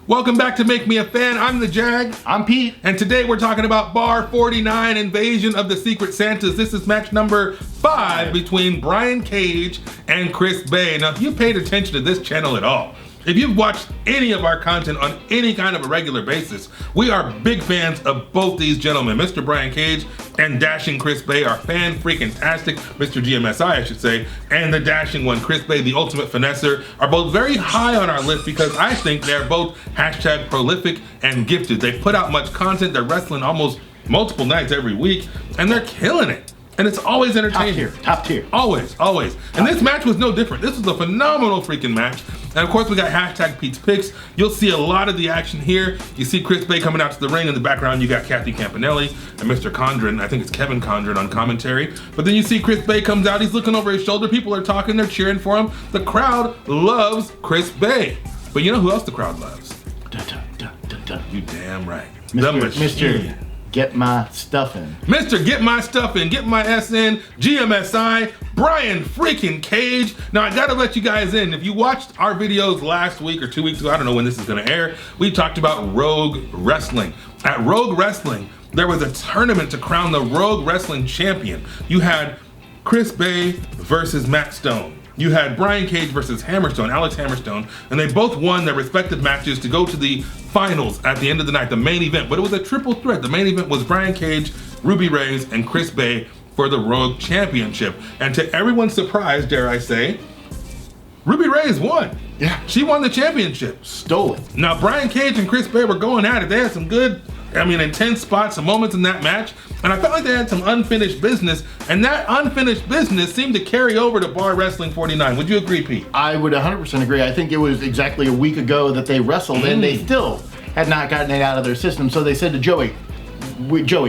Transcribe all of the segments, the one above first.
Welcome back to Make Me a Fan. I'm the Jag. I'm Pete. And today we're talking about Bar 49, Invasion of the Secret Santas. This is match number 5 between Brian Cage and Chris Bey. Now, if you paid attention to this channel at all, if you've watched any of our content on any kind of a regular basis, we are big fans of both these gentlemen. Mr. Brian Cage and dashing Chris Bey are fan-freaking-tastic. Mr. GMSI, I should say, and the dashing one, Chris Bey, the ultimate finesser, are both very high on our list because I think they're both hashtag prolific and gifted. They put out much content. They're wrestling almost multiple nights every week, and they're killing it. And it's always entertaining. Top tier. Always. And this match was no different. This was a phenomenal freaking match. And of course, we got hashtag Pete's Picks. You'll see a lot of the action here. You see Chris Bey coming out to the ring. In the background, you got Kathy Campanelli and Mr. Condren. I think it's Kevin Condren on commentary. But then you see Chris Bey comes out. He's looking over his shoulder. People are talking. They're cheering for him. The crowd loves Chris Bey. But you know who else the crowd loves? You damn right. Mr. Get my stuff in. Mr. Get my stuff in, get my S in, GMSI, Brian freaking Cage. Now I gotta let you guys in. If you watched our videos last week or 2 weeks ago, I don't know when this is gonna air, we talked about Rogue Wrestling. At Rogue Wrestling, there was a tournament to crown the Rogue Wrestling champion. You had Chris Bey versus Matt Stone. You had Brian Cage versus Hammerstone, Alex Hammerstone, and they both won their respective matches to go to the finals at the end of the night, the main event. But it was a triple threat. The main event was Brian Cage, Ruby Reyes, and Chris Bey for the Rogue Championship. And to everyone's surprise, dare I say, Ruby Reyes won. Yeah. She won the championship. Stole it. Now, Brian Cage and Chris Bey were going at it. They had some good, intense spots, some moments in that match. And I felt like they had some unfinished business. And that unfinished business seemed to carry over to Bar Wrestling 49. Would you agree, Pete? I would 100% agree. I think it was exactly a week ago that they wrestled and they still had not gotten it out of their system. So they said to Joey,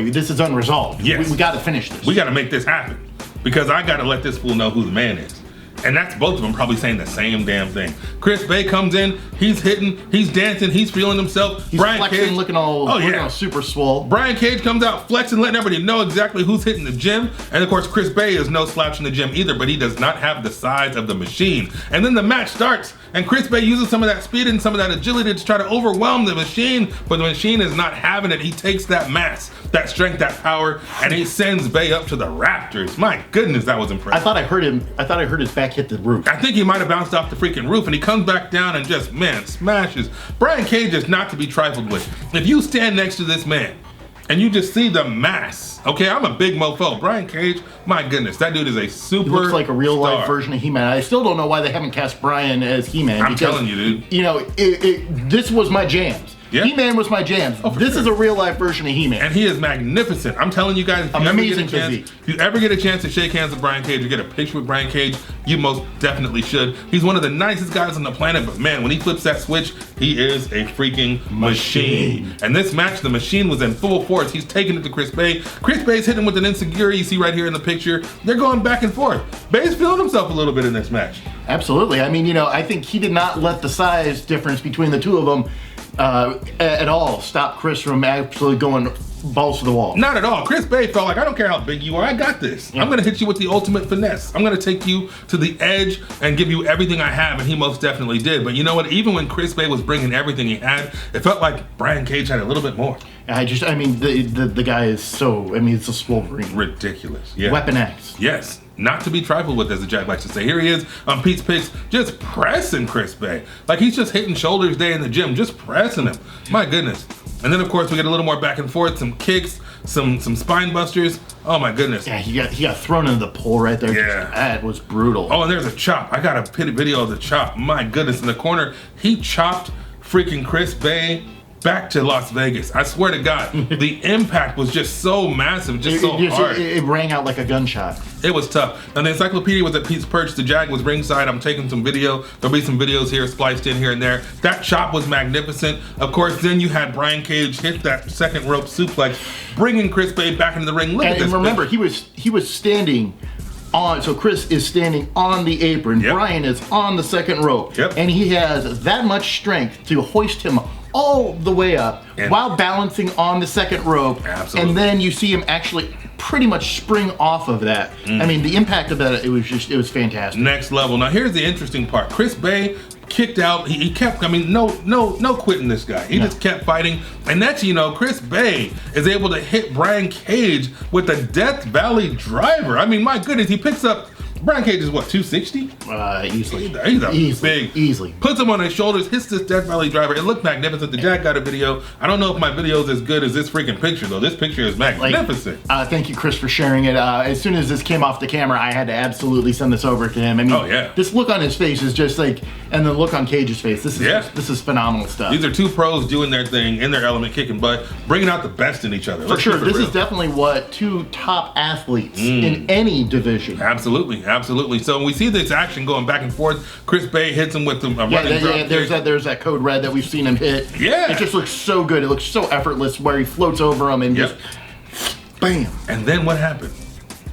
this is unresolved. Yes. We got to finish this. We got to make this happen because I got to let this fool know who the man is. And that's both of them probably saying the same damn thing. Chris Bey comes in, he's hitting, he's dancing, he's feeling himself. He's Brian flexing, Cage, looking all super swole. Brian Cage comes out flexing, letting everybody know exactly who's hitting the gym. And of course, Chris Bey is no slouch in the gym either, but he does not have the size of the machine. And then the match starts, and Chris Bey uses some of that speed and some of that agility to try to overwhelm the machine, but the machine is not having it. He takes that mass, that strength, that power, and he sends Bey up to the rafters. My goodness, that was impressive. I thought I heard his back hit the roof. I think he might have bounced off the freaking roof, and he comes back down and just, smashes. Brian Cage is not to be trifled with. If you stand next to this man and you just see the mass, okay, I'm a big mofo. Brian Cage, my goodness, that dude is a super. He looks like a real life version of He-Man. I still don't know why they haven't cast Brian as He-Man. I'm telling you, dude. You know, this was my jams. Yeah. He-Man was my jams. This is a real life version of He-Man. And he is magnificent. I'm telling you guys, if you ever get a chance to shake hands with Brian Cage or get a picture with Brian Cage, you most definitely should. He's one of the nicest guys on the planet, but man, when he flips that switch, he is a freaking machine. And this match, the machine was in full force. He's taking it to Chris Bey. Chris Bey's hitting with an insecurity you see right here in the picture. They're going back and forth. Bey's feeling himself a little bit in this match. Absolutely. I mean, I think he did not let the size difference between the two of them at all stop Chris from absolutely going balls to the wall. Not at all. Chris Bey felt like, I don't care how big you are, I got this. Yeah. I'm gonna hit you with the ultimate finesse. I'm gonna take you to the edge and give you everything I have, and he most definitely did. But you know what, even when Chris Bey was bringing everything he had, it felt like Brian Cage had a little bit more. The guy is so, it's a Wolverine. Ridiculous. Yeah. Weapon X. Yes. Not to be trifled with, as the Jack likes to say. Here he is on Pete's Picks, just pressing Chris Bey. Like he's just hitting shoulders day in the gym, just pressing him. My goodness. And then of course we get a little more back and forth, some kicks, some spine busters. Oh my goodness. Yeah, he got thrown into the pole right there. Yeah. That was brutal. Oh, and there's a chop. I got a video of the chop. My goodness, in the corner, he chopped freaking Chris Bey back to Las Vegas. I swear to God, the impact was just so massive, hard. It rang out like a gunshot. It was tough. And the Encyclopedia was at Pete's Perch. The Jag was ringside. I'm taking some video. There'll be some videos here spliced in here and there. That chop was magnificent. Of course, then you had Brian Cage hit that second rope suplex, bringing Chris Bey back into the ring. Look at this. And remember, he was standing on, so Chris is standing on the apron. Yep. Brian is on the second rope. Yep. And he has that much strength to hoist him all the way up while balancing on the second rope. Absolutely. And then you see him actually pretty much spring off of that. I mean, the impact of that, it was fantastic. Next level. Now here's the interesting part. Chris Bey kicked out. He kept, I mean, no quitting this guy. He just kept fighting. And next you know, Chris Bay is able to hit Brian Cage with a Death Valley driver. I mean, my goodness, he picks up, Brian Cage is what, 260? Easily. He's big. Easily. Puts him on his shoulders, hits this Death Valley driver. It looked magnificent. The Jack got a video. I don't know if my video is as good as this freaking picture, though. This picture is magnificent. Thank you, Chris, for sharing it. As soon as this came off the camera, I had to absolutely send this over to him. I mean, this look on his face is just like, and the look on Cage's face, this is phenomenal stuff. These are two pros doing their thing, in their element, kicking butt, bringing out the best in each other. For sure. This is definitely what two top athletes in any division. Absolutely. So we see this action going back and forth. Chris Bay hits him with a running drop. There's that code red that we've seen him hit. Yeah. It just looks so good. It looks so effortless where he floats over him and just bam. And then what happened?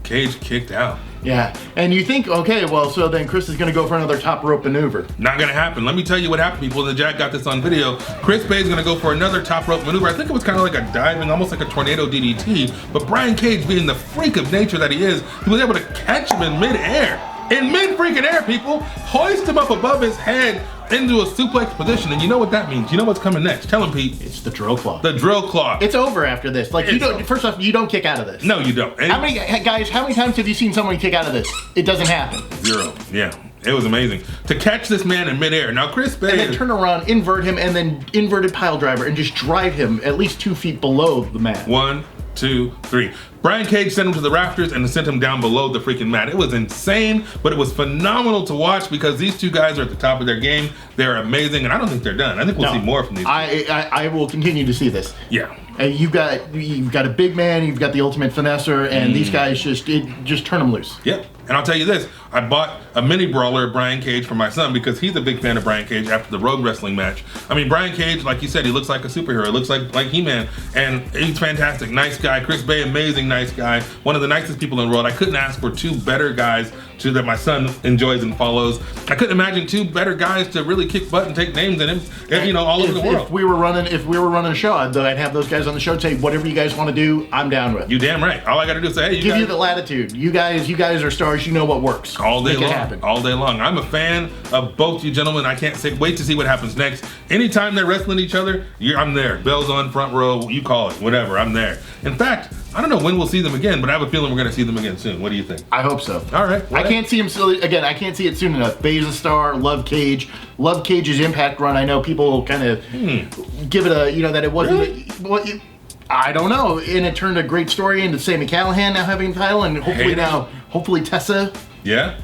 Cage kicked out. Yeah, and you think, okay, well, so then Chris is going to go for another top rope maneuver. Not going to happen. Let me tell you what happened, people. The Jack got this on video. Chris Bay is going to go for another top rope maneuver. I think it was kind of like a diving, almost like a tornado DDT. But Brian Cage, being the freak of nature that he is, he was able to catch him in midair. In mid-freaking air, people. Hoist him up above his head into a suplex position. And you know what that means. You know what's coming next. Tell him, Pete. It's the drill claw. The drill claw. It's over after this. Like, first off, you don't kick out of this. No, you don't. How many times have you seen someone kick out of this? It doesn't happen. 0. Yeah. It was amazing. To catch this man in midair. Now, Chris Bay. And then turn around, invert him, and then inverted pile driver, and just drive him at least 2 feet below the mat. 1, 2, 3. Brian Cage sent him to the rafters and sent him down below the freaking mat. It was insane, but it was phenomenal to watch because these two guys are at the top of their game. They're amazing, and I don't think they're done. I think we'll see more from these. I will continue to see this. Yeah. And you've got a big man, you've got the ultimate finesser, and these guys just turn them loose. Yep. And I'll tell you this, I bought a mini brawler of Brian Cage for my son because he's a big fan of Brian Cage after the road wrestling match. I mean, Brian Cage, like you said, he looks like a superhero. He looks like He-Man, and he's fantastic. Nice guy. Chris Bay, amazing, nice guy. One of the nicest people in the world. I couldn't ask for two better guys that my son enjoys and follows. I couldn't imagine two better guys to really kick butt and take names in him, all over the world. If we were running a show, I'd have those guys on the show say, whatever you guys want to do, I'm down with. You damn right. All I got to do is say, hey, you the latitude. You guys are stars. You know what works. All day long. All day long. I'm a fan of both you gentlemen. I can't wait to see what happens next. Anytime they're wrestling each other, I'm there. Bells on, front row, you call it, whatever. I'm there. In fact, I don't know when we'll see them again, but I have a feeling we're going to see them again soon. What do you think? I hope so. All right. I can't see him again. I can't see it soon enough. Bay's a star. Love Cage. Love Cage's Impact run. I know people kind of give it that it wasn't. Really? I don't know. And it turned a great story into Sami Callihan now having the title, and hopefully Tessa. Yeah.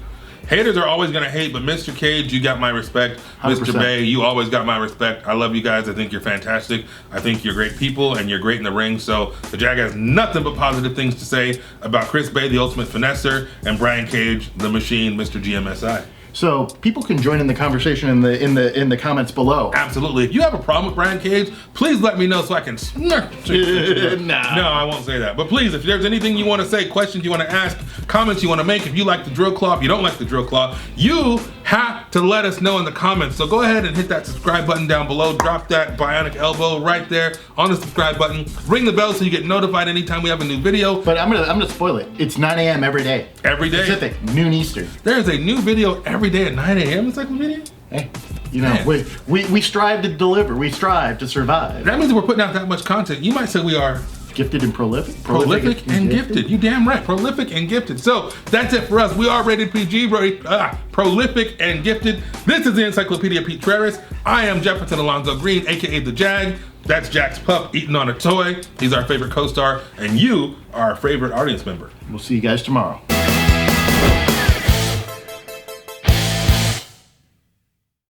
Haters are always going to hate, but Mr. Cage, you got my respect. 100%. Mr. Bay, you always got my respect. I love you guys. I think you're fantastic. I think you're great people, and you're great in the ring. So the Jag has nothing but positive things to say about Chris Bay, the ultimate finesser, and Brian Cage, the machine, Mr. GMSI. So people can join in the conversation in the comments below. Absolutely. If you have a problem with Brian Cage, please let me know so I can smirk. No, I won't say that. But please, if there's anything you want to say, questions you want to ask, comments you want to make, if you like the drill claw, if you don't like the drill claw, you have to let us know in the comments. So go ahead and hit that subscribe button down below. Drop that bionic elbow right there on the subscribe button. Ring the bell so you get notified anytime we have a new video. But I'm gonna spoil it. It's 9 a.m. every day. Every day. Pacific, noon Eastern. There's a new video every day at 9 a.m. Encyclopedia. Hey, we strive to deliver. We strive to survive. That means we're putting out that much content. You might say we are gifted and prolific. Prolific and gifted. You damn right. Prolific and gifted. So that's it for us. We are rated PG, prolific and gifted. This is the Encyclopedia Pete Trerice. I am Jefferson Alonzo Greene, aka the Jag. That's Jack's pup eating on a toy. He's our favorite co-star, and you are our favorite audience member. We'll see you guys tomorrow.